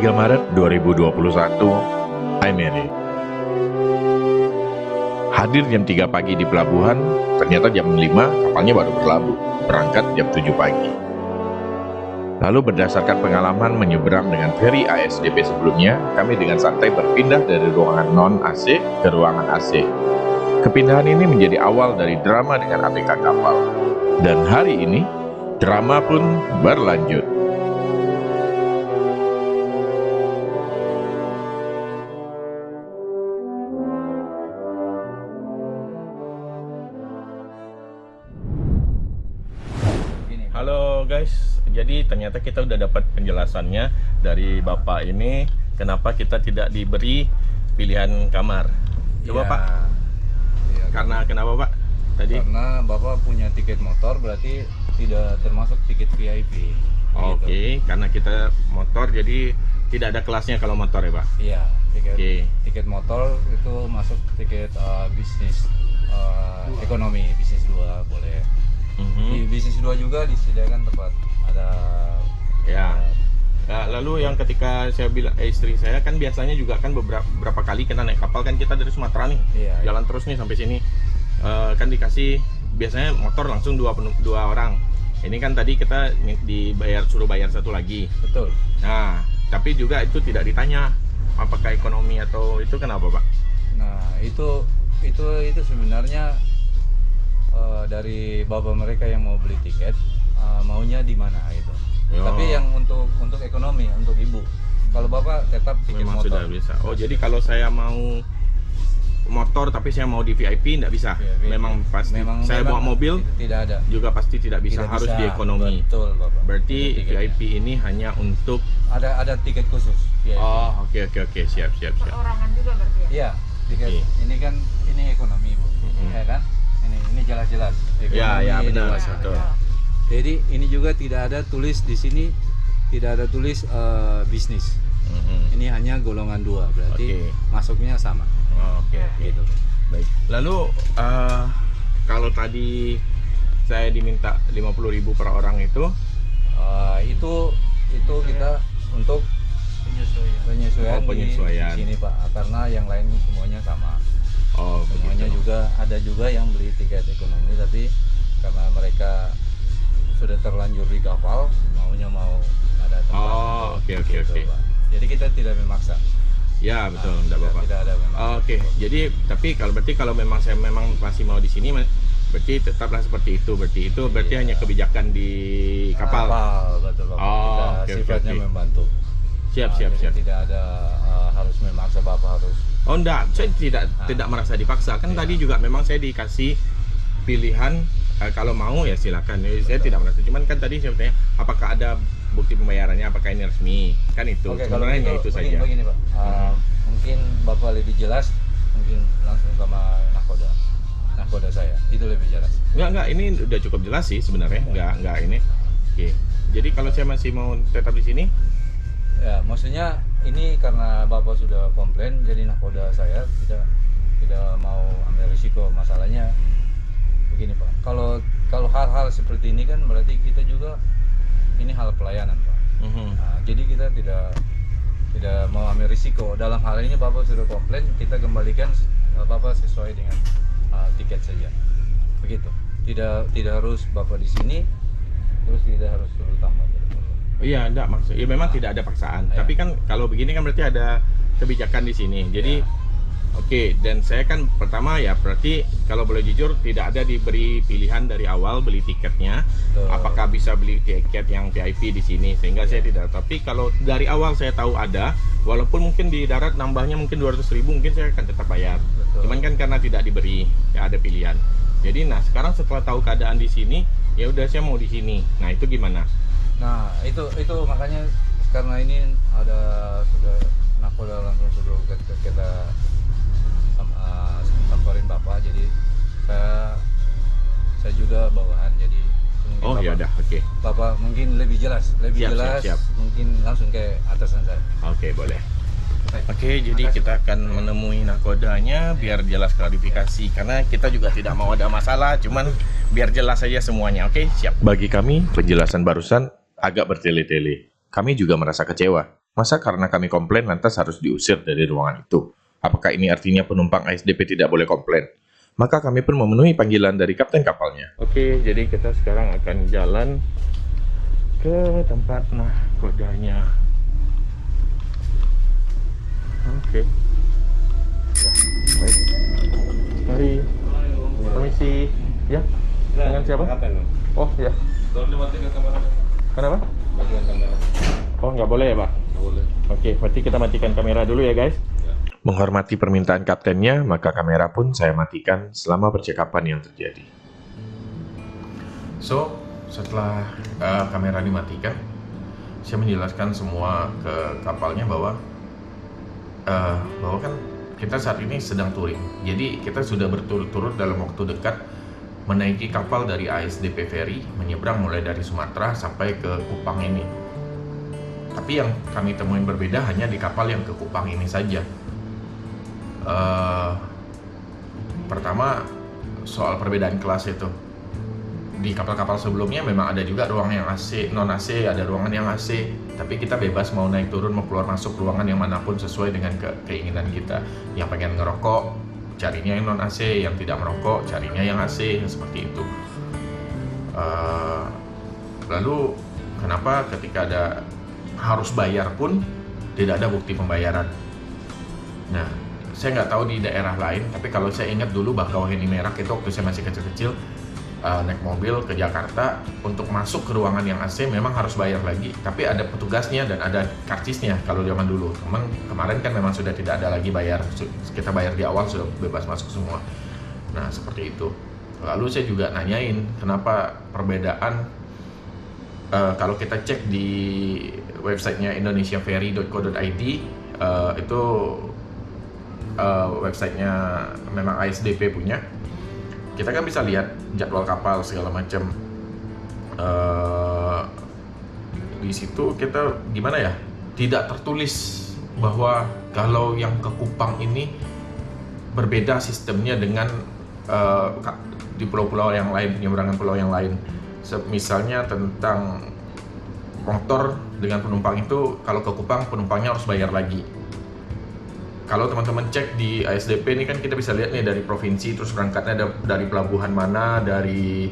3 Maret 2021, I'm Mary. Hadir jam 3 pagi di pelabuhan, ternyata jam 5 kapalnya baru berlabuh, berangkat jam 7 pagi. Lalu berdasarkan pengalaman menyeberang dengan feri ASDP sebelumnya, kami dengan santai berpindah dari ruangan non-AC ke ruangan AC. Kepindahan ini menjadi awal dari drama dengan ABK kapal. Dan hari ini, drama pun berlanjut. Halo guys, jadi ternyata kita udah dapat penjelasannya dari Bapak ini kenapa kita tidak diberi pilihan kamar. Coba Ya, Pak, ya, karena kenapa Pak? Tadi? karena Bapak punya tiket motor berarti tidak termasuk tiket VIP. Oke, karena kita motor jadi tidak ada kelasnya kalau motor ya Pak? Iya, Oke. tiket motor itu masuk tiket bisnis ekonomi, bisnis 2 boleh. Di bisnis 2 juga disediakan tempat ada Ya. Nah, lalu yang ketika saya bilang istri saya kan biasanya juga kan beberapa kali kita naik kapal kan kita dari Sumatera nih, Iya, jalan terus nih sampai sini. Kan dikasih biasanya motor langsung dua orang. Ini kan tadi kita suruh bayar satu lagi. betul. Nah, tapi juga itu tidak ditanya apakah ekonomi atau itu kenapa Pak? Nah, itu sebenarnya dari bapak mereka yang mau beli tiket maunya di mana itu. Yo. Tapi yang untuk ekonomi, untuk ibu. Kalau bapak tetap tiket Memang motor. sudah bisa. Oh, jadi kalau saya mau motor tapi saya mau di VIP tidak bisa. VIP. Memang pasti. Saya bawa mobil tidak ada. juga pasti tidak bisa, harus di ekonomi. Betul, Bapak. Berarti Itu tiketnya. VIP ini hanya untuk ada tiket khusus VIP. Oh, oke, siap. Perorangan juga berarti ya? Iya, tiket Oke. ini kan ini ekonomi, Bu. Ya kan? Ini jelas-jelas. Ya, Ekonomi benar, dewasa. betul. Jadi ini juga tidak ada tulis di sini, tidak ada tulis bisnis. Ini hanya golongan 2, berarti Oke. masuknya sama. Oke. Gitu. Baik. Lalu kalau tadi saya diminta 50.000 per orang itu Itu kita untuk penyesuaian, Oh, penyesuaian. di sini Pak, karena yang lain semuanya sama. Semuanya begitu. juga ada juga yang beli tiket ekonomi, tapi karena mereka sudah terlanjur di kapal, maunya mau ada tempat. Oh, untuk oke. Pak. Jadi kita tidak memaksa. Ya, betul, enggak tidak, apa-apa. tidak ada memang. Oke, jadi tapi kalau memang saya memang masih mau di sini berarti tetaplah seperti itu. Berarti Iya. hanya kebijakan di kapal. Betul Bapak. Oh, Kita oke. sifatnya membantu. Siap. Jadi tidak ada harus memaksa Bapak harus. Oh enggak, saya tidak merasa dipaksa. Kan Iya. tadi juga memang saya dikasih pilihan kalau mau ya silakan. Saya tidak merasa. Cuman kan tadi saya bertanya apakah ada bukti pembayarannya, apakah ini resmi? Kan itu. Oke, kalau Sebenarnya begitu, itu saja. begini Pak. Mungkin Bapak lebih jelas, mungkin langsung sama nakoda saya. Itu lebih jelas. Enggak, ini udah cukup jelas sih sebenarnya. Enggak ini. Oke. Jadi kalau saya masih mau tetap di sini, Ya, maksudnya ini karena Bapak sudah komplain, jadi nakoda saya tidak mau ambil risiko. Masalahnya begini Pak. Kalau hal-hal seperti ini kan berarti kita juga ini hal pelayanan Pak. Nah, jadi kita tidak mau ambil risiko. Dalam hal ini Bapak sudah komplain, kita kembalikan Bapak sesuai dengan tiket saja. Begitu. Tidak harus Bapak di sini, terus tidak harus suruh tambah. iya enggak maksud. Ya memang tidak ada paksaan. Iya. Tapi kan kalau begini kan berarti ada kebijakan di sini. Jadi Iya. oke, dan saya kan pertama ya berarti kalau boleh jujur tidak ada diberi pilihan dari awal beli tiketnya. Betul. Apakah bisa beli tiket yang VIP di sini sehingga saya tidak. Tapi kalau dari awal saya tahu ada, walaupun mungkin di darat nambahnya mungkin 200.000 mungkin saya akan tetap bayar. Betul. Cuman kan karena tidak diberi, ya ada pilihan. Jadi nah sekarang setelah tahu keadaan di sini, ya udah saya mau di sini. Nah itu gimana? Nah, itu makanya karena ini ada sudah nakoda langsung sudah kita samperin Bapak, jadi saya juga bawahan, jadi mungkin Oh Bapak, ya udah, oke. Bapak mungkin lebih jelas, Siap. mungkin langsung ke atasan saya. Oke, boleh. Baik. Oke, jadi Makasih, kita Pak. akan menemui nakodanya biar jelas klarifikasi karena kita juga tidak mau ada masalah, cuman biar jelas saja semuanya. Oke, siap. Bagi kami, penjelasan barusan agak bertele-tele. Kami juga merasa kecewa Masa karena kami komplain lantas harus diusir dari ruangan itu? Apakah ini artinya penumpang ASDP tidak boleh komplain? Maka kami pun memenuhi panggilan dari kapten kapalnya. Oke, jadi kita sekarang akan jalan ke tempat nahkodanya. Oke. Ya, baik. Mari. Permisi. Ya. Dengan siapa? Oh, ya. Kenapa? Oh, nggak boleh ya, Pak? Nggak boleh. Oke, berarti kita matikan kamera dulu ya, guys. Menghormati permintaan kaptennya, maka kamera pun saya matikan selama percakapan yang terjadi. So, setelah kamera dimatikan, saya menjelaskan semua ke kapalnya bahwa kan kita saat ini sedang touring. Jadi kita sudah berturut-turut dalam waktu dekat menaiki kapal dari ASDP Ferry, menyeberang mulai dari Sumatera sampai ke Kupang ini. Tapi yang kami temuin berbeda hanya di kapal yang ke Kupang ini saja. Pertama, soal perbedaan kelas itu. Di kapal-kapal sebelumnya memang ada juga ruangan yang AC, non AC, ada ruangan yang AC. Tapi kita bebas mau naik turun, mau keluar masuk ruangan yang manapun sesuai dengan keinginan kita. Yang pengen ngerokok, carinya yang non AC, yang tidak merokok, carinya yang AC, seperti itu. Lalu kenapa ketika ada harus bayar pun tidak ada bukti pembayaran? Nah, saya nggak tahu di daerah lain, tapi kalau saya ingat dulu Bakauheni Merak itu waktu saya masih kecil-kecil, naik mobil ke Jakarta, untuk masuk ke ruangan yang AC memang harus bayar lagi, tapi ada petugasnya dan ada karcisnya kalau zaman dulu. Kemarin kan memang sudah tidak ada lagi bayar, kita bayar di awal sudah bebas masuk semua. Nah, seperti itu. Lalu saya juga nanyain kenapa perbedaan, kalau kita cek di websitenya indonesiaferry.co.id, itu websitenya memang ASDP punya. Kita kan bisa lihat jadwal kapal segala macam. Di situ kita gimana ya? Tidak tertulis bahwa kalau yang ke Kupang ini berbeda sistemnya dengan di pulau-pulau yang lain, penyeberangan pulau yang lain. Misalnya tentang motor dengan penumpang itu, kalau ke Kupang penumpangnya harus bayar lagi. Kalau teman-teman cek di ASDP ini kan kita bisa lihat nih dari provinsi, terus berangkatnya dari pelabuhan mana, dari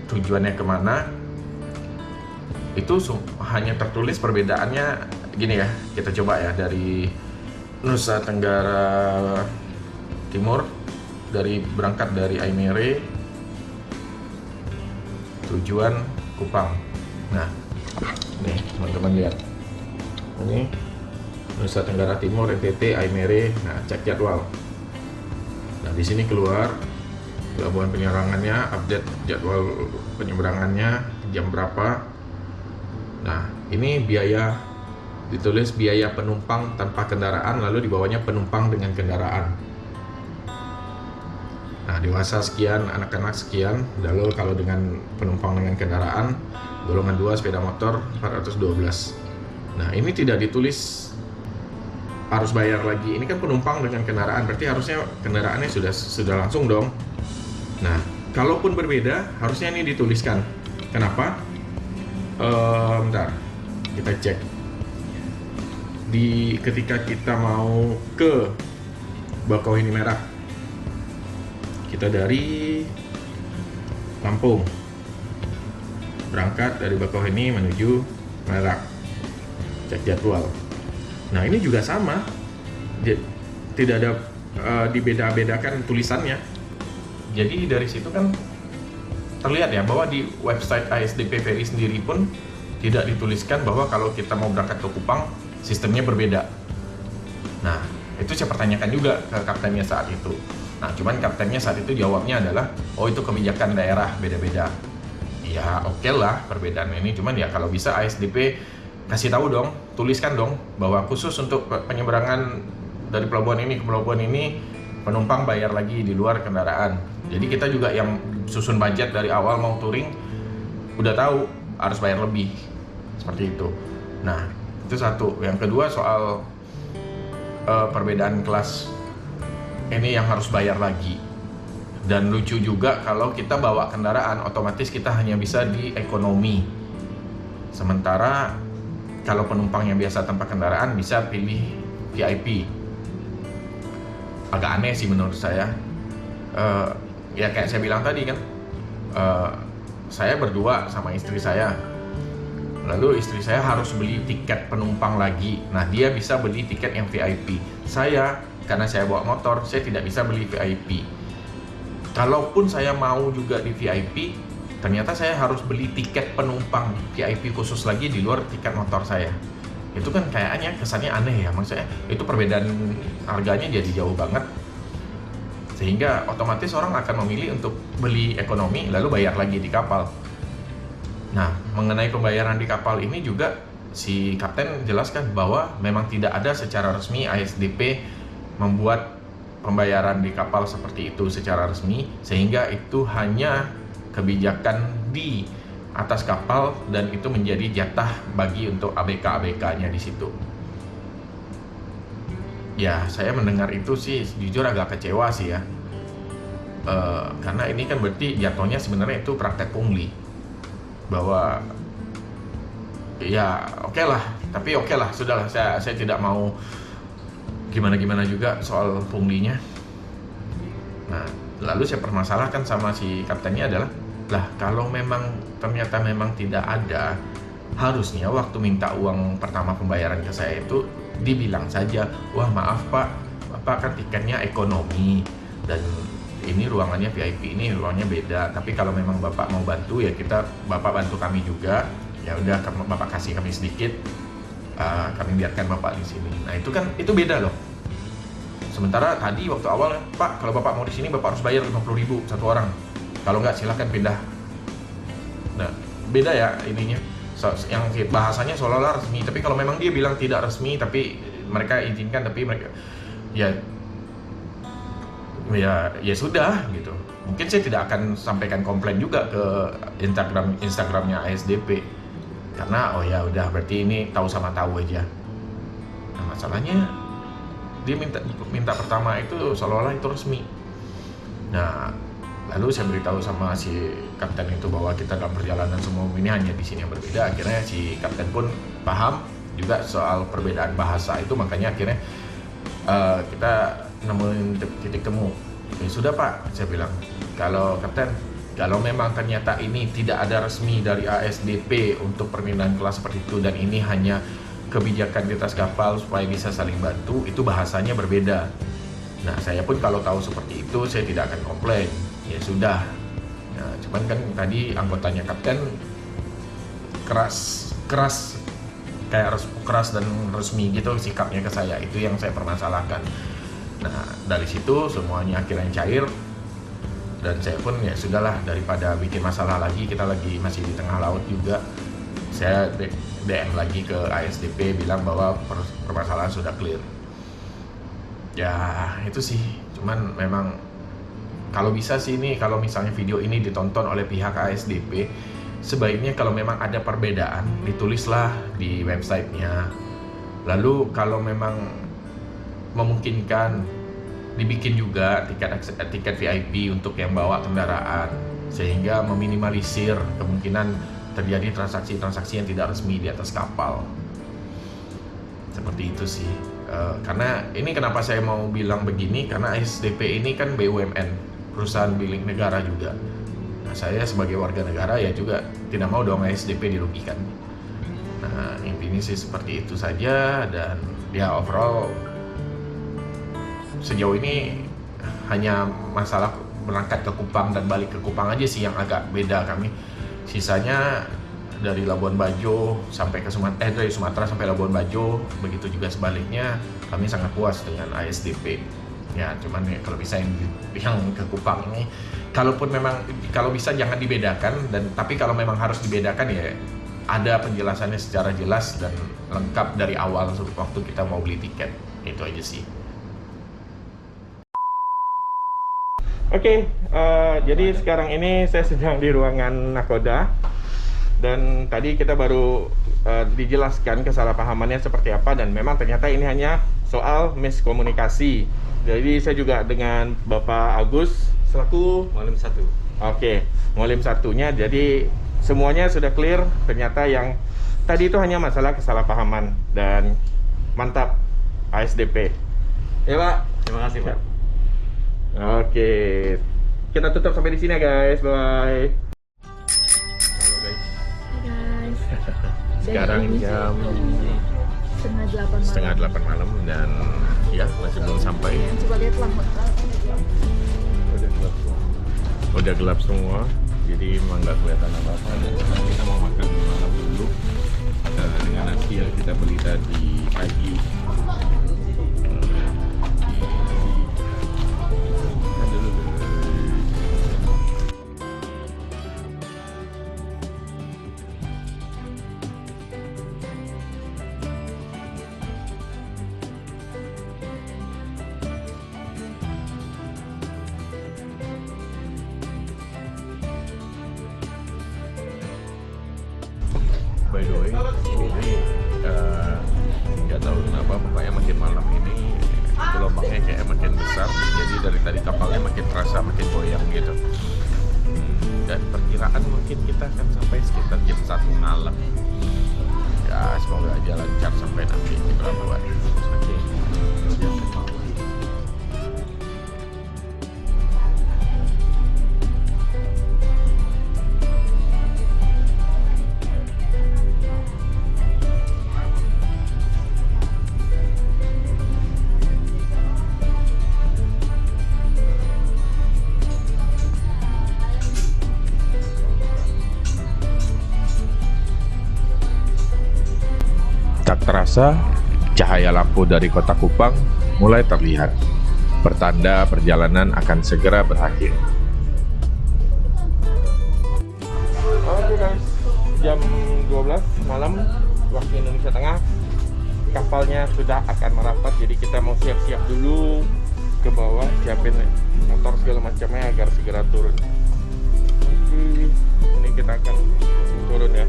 tujuannya kemana. Itu hanya tertulis perbedaannya gini ya, kita coba ya, dari Nusa Tenggara Timur, berangkat dari Aimere, tujuan Kupang. Nah, nih teman-teman lihat, ini Nusa Tenggara Timur, NTT, Aimere. Nah, cek jadwal. Nah, di sini keluar pelabuhan penyeberangannya, update jadwal penyeberangannya, jam berapa. Nah, ini biaya, ditulis biaya penumpang tanpa kendaraan, lalu di bawahnya penumpang dengan kendaraan. Nah, dewasa sekian, anak-anak sekian. Lalu kalau dengan penumpang dengan kendaraan, golongan 2 sepeda motor 412. Nah, ini tidak ditulis harus bayar lagi. Ini kan penumpang dengan kendaraan, berarti harusnya kendaraannya sudah langsung dong. Nah, kalaupun berbeda, harusnya ini dituliskan. Kenapa? Bentar, kita cek. Ketika kita mau ke Bakauheni Merak, kita dari Lampung, berangkat dari Bakauheni menuju Merak, cek jadwal. Nah, ini juga sama, tidak ada dibeda-bedakan tulisannya. Jadi dari situ kan terlihat ya bahwa di website ASDP Ferry sendiri pun tidak dituliskan bahwa kalau kita mau berangkat ke Kupang sistemnya berbeda. Nah, itu saya pertanyakan juga ke kaptennya saat itu. Nah, cuman kaptennya saat itu jawabnya adalah, oh itu kebijakan daerah beda-beda. Ya oke lah perbedaan ini, cuman ya kalau bisa ASDP kasih tahu dong, tuliskan dong bahwa khusus untuk penyeberangan dari pelabuhan ini ke pelabuhan ini penumpang bayar lagi di luar kendaraan. Jadi kita juga yang susun budget dari awal mau touring udah tahu harus bayar lebih, seperti itu. Nah, itu satu. Yang kedua soal perbedaan kelas ini yang harus bayar lagi. Dan lucu juga kalau kita bawa kendaraan otomatis kita hanya bisa di ekonomi. Sementara kalau penumpang yang biasa tanpa kendaraan bisa pilih VIP. Agak aneh sih menurut saya. Ya kayak saya bilang tadi kan, saya berdua sama istri saya. Lalu istri saya harus beli tiket penumpang lagi. Nah, dia bisa beli tiket yang VIP. Saya, karena saya bawa motor, saya tidak bisa beli VIP. Kalaupun saya mau juga di VIP, ternyata saya harus beli tiket penumpang VIP khusus lagi di luar tiket motor saya. Itu kan kayaknya kesannya aneh ya. Maksudnya itu perbedaan harganya jadi jauh banget. Sehingga otomatis orang akan memilih untuk beli ekonomi lalu bayar lagi di kapal. Nah, mengenai pembayaran di kapal ini juga si kapten jelaskan bahwa memang tidak ada secara resmi ASDP membuat pembayaran di kapal seperti itu secara resmi, sehingga itu hanya kebijakan di atas kapal dan itu menjadi jatah bagi untuk ABK-ABK-nya di situ. Ya, saya mendengar itu sih jujur agak kecewa sih ya. Karena ini kan berarti jatuhnya sebenarnya itu praktek pungli. Bahwa ya oke lah, tapi oke lah, sudahlah, saya tidak mau gimana juga soal punglinya. Nah, lalu saya permasalahkan sama si kaptennya adalah, lah kalau memang ternyata memang tidak ada, harusnya waktu minta uang pertama pembayaran ke saya itu dibilang saja, wah maaf Pak, Bapak kan tiketnya ekonomi dan ini ruangannya VIP, ini ruangnya beda. Tapi kalau memang Bapak mau bantu ya Bapak bantu kami juga. Ya udah, Bapak kasih kami sedikit, kami biarkan Bapak di sini. Nah itu beda loh. Sementara tadi waktu awal, Pak kalau Bapak mau di sini Bapak harus bayar 50.000 satu orang. Kalau nggak silahkan pindah. Nah beda ya ininya. Yang bahasanya seolah-olah resmi. Tapi kalau memang dia bilang tidak resmi tapi mereka izinkan, tapi mereka ya sudah gitu. Mungkin saya tidak akan sampaikan komplain juga ke Instagramnya ASDP karena oh ya udah berarti ini tahu sama tahu aja. Nah masalahnya dia minta pertama itu seolah-olah itu resmi. Nah lalu saya beritahu sama si kapten itu bahwa kita dalam perjalanan semua ini hanya di sini yang berbeda. Akhirnya si kapten pun paham juga soal perbedaan bahasa itu, makanya akhirnya kita nemuin titik temu. Ya sudah Pak, saya bilang, kalau kapten, kalau memang ternyata ini tidak ada resmi dari ASDP untuk permintaan kelas seperti itu dan ini hanya kebijakan di atas kapal supaya bisa saling bantu, itu bahasanya berbeda. Nah saya pun kalau tahu seperti itu saya tidak akan komplain. Ya sudah. Nah, cuman kan tadi anggotanya kapten keras kayak keras dan resmi gitu sikapnya ke saya, itu yang saya permasalahkan. Nah dari situ semuanya akhirnya cair dan saya pun ya sudahlah, daripada bikin masalah lagi, kita lagi masih di tengah laut juga, saya DM lagi ke ASDP bilang bahwa permasalahan sudah clear. Ya itu sih, cuman memang kalau bisa sih ini, kalau misalnya video ini ditonton oleh pihak ASDP, sebaiknya kalau memang ada perbedaan ditulislah di websitenya. Lalu kalau memang memungkinkan dibikin juga tiket VIP untuk yang bawa kendaraan, sehingga meminimalisir kemungkinan terjadi transaksi-transaksi yang tidak resmi di atas kapal. Seperti itu sih. Karena ini kenapa saya mau bilang begini, karena ASDP ini kan BUMN, perusahaan milik negara juga. Nah, saya sebagai warga negara ya juga tidak mau dong ASDP dirugikan. Nah intinya sih seperti itu saja, dan ya overall sejauh ini hanya masalah berangkat ke Kupang dan balik ke Kupang aja sih yang agak beda kami. Sisanya dari Labuan Bajo sampai ke dari Sumatera sampai Labuan Bajo, begitu juga sebaliknya, kami sangat puas dengan ASDP. Ya cuman ya kalau bisa yang ke Kupang ini, kalaupun memang kalau bisa jangan dibedakan, dan tapi kalau memang harus dibedakan ya ada penjelasannya secara jelas dan lengkap dari awal waktu kita mau beli tiket. Itu aja sih. Oke, jadi sekarang ini saya sedang di ruangan nakoda, dan tadi kita baru dijelaskan kesalahpahamannya seperti apa, dan memang ternyata ini hanya soal miskomunikasi. Jadi saya juga dengan Bapak Agus selaku Mualim 1. Mualim satunya. Jadi semuanya sudah clear. Ternyata yang tadi itu hanya masalah kesalahpahaman, dan mantap ASDP. Ya Pak. Terima kasih Pak. Oke, kita tutup sampai di sini ya guys. Bye. Halo guys. Hai guys. Sekarang jam setengah 8 8 malam dan ya masih belum sampai. Coba lihat lampu. Udah gelap semua, jadi emang nggak kelihatan apa-apa. Dan sekarang kita mau makan malam dulu dengan nasi yang kita beli tadi pagi. By the way, ini nggak tahu kenapa pokoknya makin malam ini gelombangnya kayak makin besar, jadi dari tadi kapalnya makin terasa makin goyang gitu. Dan perkiraan mungkin kita akan sampai sekitar jam 1 malam. Ya semoga aja lancar sampai nanti di pelabuhan. Oke. Tak terasa, cahaya lampu dari kota Kupang mulai terlihat. Pertanda perjalanan akan segera berakhir. Oke guys, jam 12 malam waktu Indonesia Tengah. Kapalnya sudah akan merapat, jadi kita mau siap-siap dulu ke bawah, siapin motor segala macamnya agar segera turun. Oke, ini kita akan turun ya.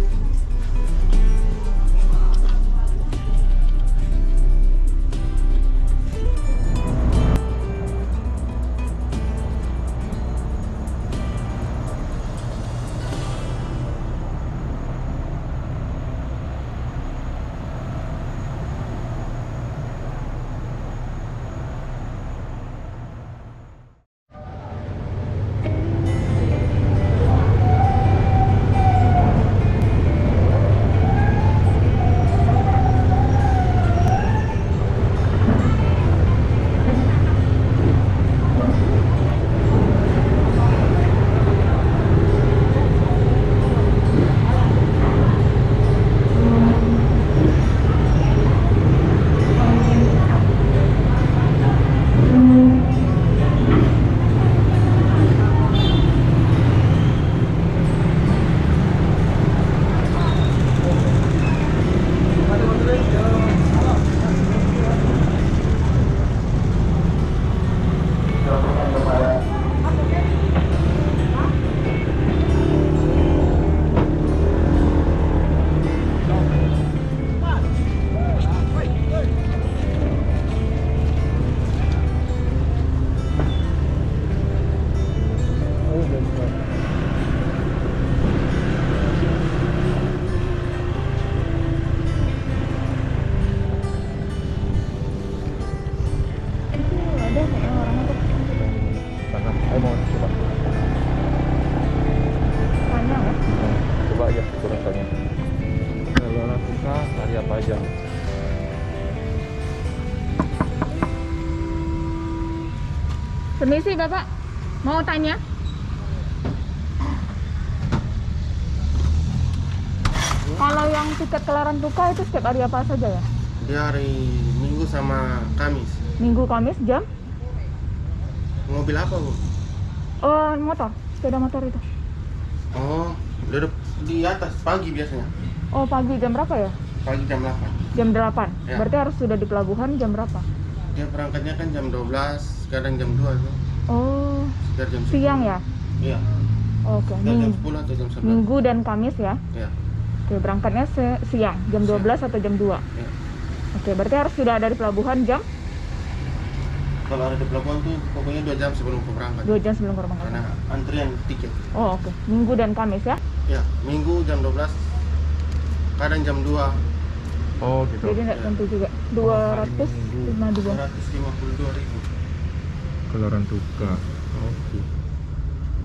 aja. Permisi Bapak, mau tanya? Kalau yang tiket Kelaran Tuka itu setiap hari apa saja ya? Di hari Minggu sama Kamis. Minggu, Kamis jam? Mobil apa, Bu? Oh, motor, sepeda motor itu. Oh, duduk di atas pagi biasanya. Oh, pagi jam berapa ya? Pagi jam 8. Jam 8. Ya. Berarti harus sudah di pelabuhan jam berapa? Dia berangkatnya kan jam 12, kadang jam 2 itu. Oh, Sekitar jam 10. siang ya? Iya. Oke, Sekitar jam 10 atau jam 11. Minggu dan Kamis ya? Iya. Oke, berangkatnya siang, jam 12 atau jam 2? Iya. Oke, berarti harus sudah ada di pelabuhan jam? Kalau ada di pelabuhan tuh pokoknya 2 jam sebelum berangkat. 2 jam sebelum berangkat. Karena antrian tiket. Oh, oke. Minggu dan Kamis ya? Ya, Minggu jam 12, kadang jam 2. Oh gitu. Jadi nggak tentu juga. 252. 252.000. Keluaran Tuka. Oke.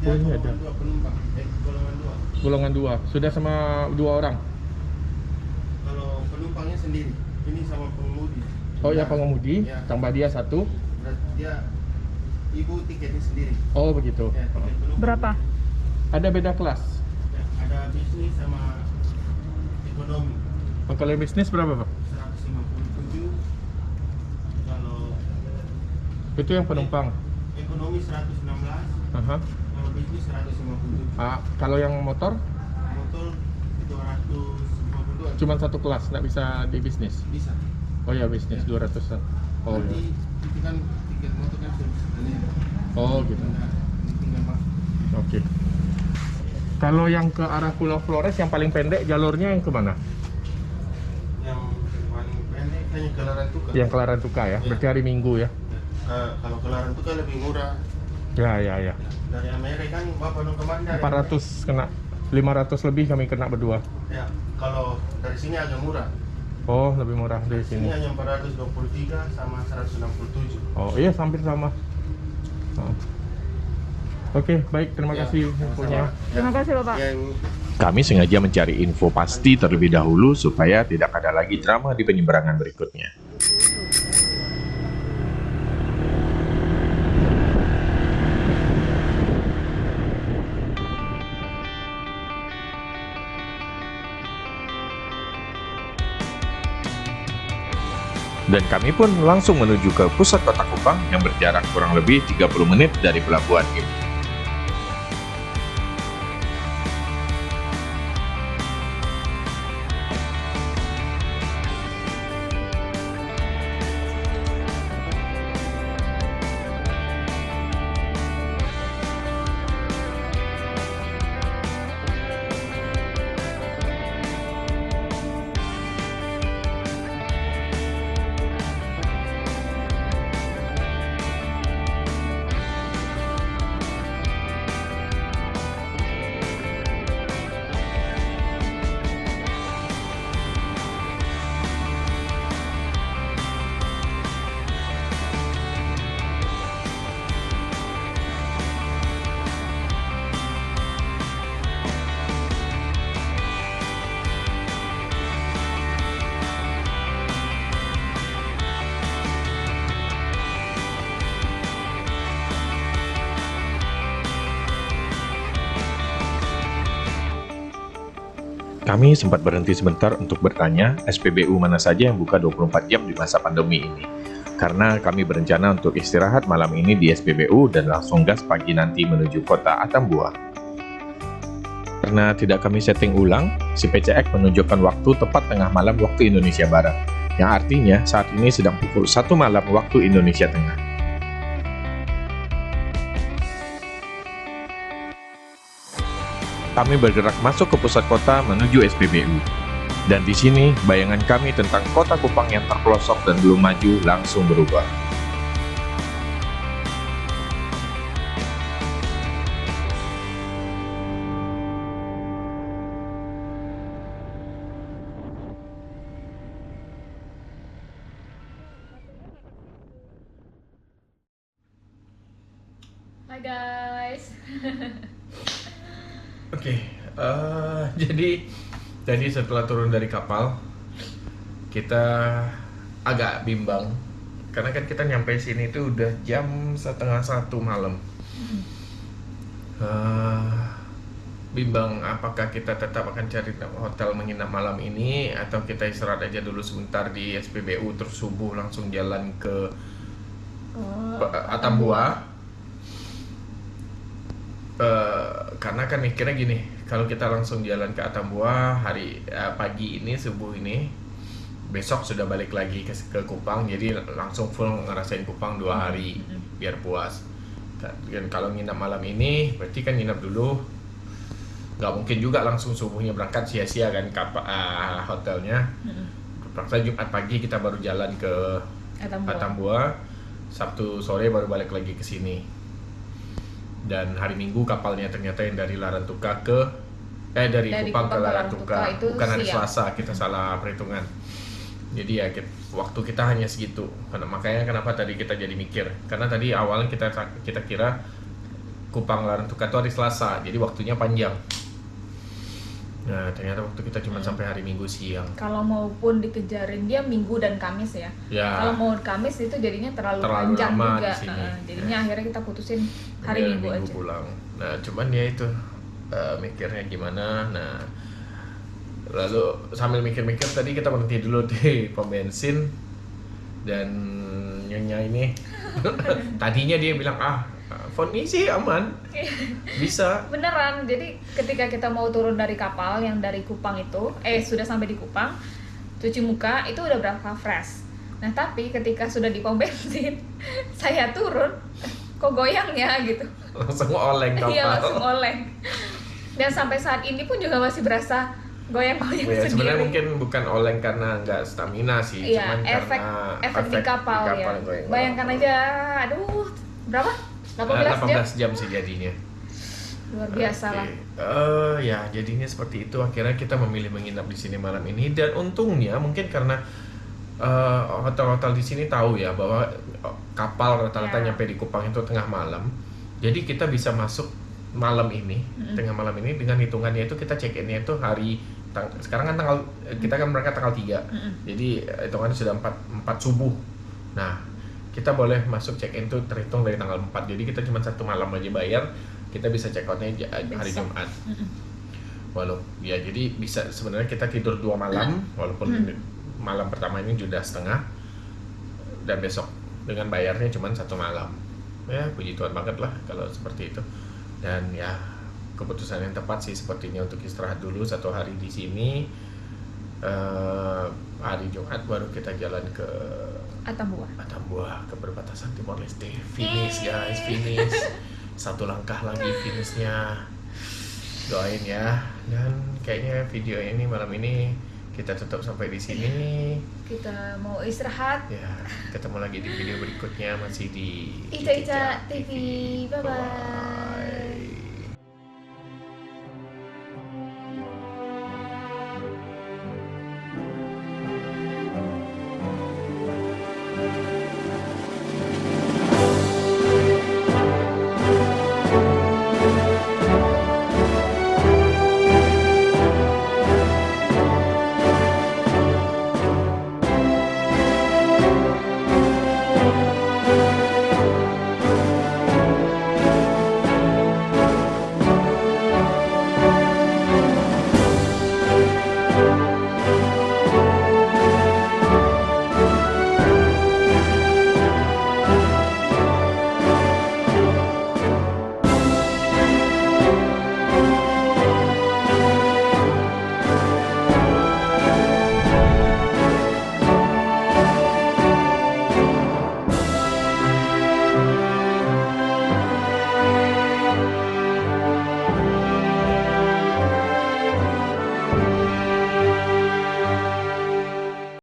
Dia Oh, ini golongan ada. 2 penumpang. Golongan 2. Golongan 2. Sudah sama 2 orang. Kalau penumpangnya sendiri, ini sama pengemudi. Oh ya, pengemudi, Ya. tambah dia 1. Berarti dia ibu tiketnya sendiri. Oh begitu. Ya, tiket penumpang. Berapa? Ada beda kelas. Ya, ada bisnis sama ekonomi. Oh, kalau yang bisnis berapa, Pak? 157. Kalau Itu yang penumpang. ekonomi 116, Aha. kalau bisnis 157. Kalau yang motor Motor 252. cuma 1 kelas, nggak bisa di bisnis. Bisa. Oh ya, bisnis 200-an. Oh Nanti ya. itu kan tiket motor kan sudah sekalian. Oh gitu. Nah, ini tinggal masuk. Oke. Kalau yang ke arah Pulau Flores yang paling pendek jalurnya yang kemana? Yang paling pendek hanya Kelaran Tuka. Yang Kelaran Tuka ya. Ya. Berarti hari Minggu ya. Kalau Kelaran Tuka lebih murah. Ya. Dari Amerika kan Bapak Nung Kemanda. 400 kena, 500 lebih kami kena berdua. Ya, kalau dari sini agak murah. Oh, lebih murah dari Sini sini. hanya 423 sama 167. Oh iya, hampir sama. Oh. Oke, baik, terima Ya, kasih sama-sama. infonya. Terima kasih Bapak. Yang Kami sengaja mencari info pasti terlebih dahulu supaya tidak ada lagi drama di penyeberangan berikutnya. Dan kami pun langsung menuju ke pusat kota Kupang yang berjarak kurang lebih 30 menit dari pelabuhan ini. Kami sempat berhenti sebentar untuk bertanya SPBU mana saja yang buka 24 jam di masa pandemi ini. Karena kami berencana untuk istirahat malam ini di SPBU dan langsung gas pagi nanti menuju kota Atambua. Karena tidak kami setting ulang, si PCX menunjukkan waktu tepat tengah malam waktu Indonesia Barat, yang artinya saat ini sedang pukul 1 malam waktu Indonesia Tengah. Kami bergerak masuk ke pusat kota menuju SPBU. Dan di sini, bayangan kami tentang kota Kupang yang terpelosok dan belum maju langsung berubah. Hai guys. Oke, jadi tadi setelah turun dari kapal kita agak bimbang karena kan kita nyampe sini itu udah jam 12:30 malam. Bimbang apakah kita tetap akan cari hotel menginap malam ini atau kita istirahat aja dulu sebentar di SPBU terus subuh langsung jalan ke Atambua. Karena kan mikirnya gini, kalau kita langsung jalan ke Atambua pagi ini, subuh ini, besok sudah balik lagi ke Kupang, jadi langsung full ngerasain Kupang 2 hari biar puas. Dan kalau nginap malam ini berarti kan nginap dulu, nggak mungkin juga langsung subuhnya berangkat sia-sia kan hotelnya. Terpaksa Jumat pagi kita baru jalan ke Atambua. Sabtu sore baru balik lagi ke sini. Dan hari Minggu kapalnya ternyata yang dari Larantuka dari Kupang ke Larantuka, itu bukan hari siang. Selasa, kita salah perhitungan. Jadi ya waktu kita hanya segitu. Makanya kenapa tadi kita jadi mikir, karena tadi awalnya kita kira Kupang Larantuka itu hari Selasa, jadi waktunya panjang. Nah, ternyata waktu kita cuma sampai hari Minggu siang. Kalau maupun dikejarin dia Minggu dan Kamis ya. Ya. Kalau mau Kamis itu jadinya terlalu panjang lama juga. di sini. Jadinya akhirnya kita putusin hari Ya, Minggu aja. pulang. Nah, cuman ya itu mikirnya gimana. Nah, lalu sambil mikir-mikir tadi kita berhenti dulu di pom bensin dan nyonya ini tadinya dia bilang phone ini sih aman, bisa. Beneran, jadi ketika kita mau turun dari kapal yang dari Kupang itu, sudah sampai di Kupang, cuci muka itu udah berapa fresh. Nah tapi ketika sudah di pom bensin, saya turun, kok goyang ya gitu. Langsung oleng kapal. Iya langsung oleng. Dan sampai saat ini pun juga masih berasa goyang-goyang Ya, sendiri. sebenarnya mungkin bukan oleng karena nggak stamina sih, Iya, cuman efek karena di kapal ya. yang goyang-goyang. Bayangkan aja, aduh, berapa? 18 jam? 18 jam sih jadinya. Luar biasa lah. Ya jadinya seperti itu. Akhirnya kita memilih menginap di sini malam ini, dan untungnya mungkin karena hotel-hotel di sini tahu ya bahwa kapal rata-rata Ya. nyampe di Kupang itu tengah malam. Jadi kita bisa masuk malam ini, tengah malam ini, dengan hitungannya itu kita check-in-nya itu sekarang kan kita kan berangkat tanggal 3. Jadi hitungannya sudah 4 subuh. Nah, kita boleh masuk check-in itu terhitung dari tanggal 4. Jadi kita cuma 1 malam aja bayar, kita bisa check out-nya hari Besok. Jumat. Ya jadi bisa sebenarnya kita tidur 2 malam, walaupun malam pertama ini sudah setengah, dan besok dengan bayarnya cuma 1 malam. Ya puji Tuhan banget lah kalau seperti itu. Dan ya keputusan yang tepat sih sepertinya untuk istirahat dulu 1 hari di sini. Hari Jumat baru kita jalan ke Atambua, ke perbatasan Timor Leste. Finish guys, finish. 1 langkah lagi finishnya. Doain ya. Dan kayaknya video ini malam ini kita tutup sampai di sini. Kita mau istirahat. Ya, ketemu lagi di video berikutnya masih di Ica TV. Bye-bye.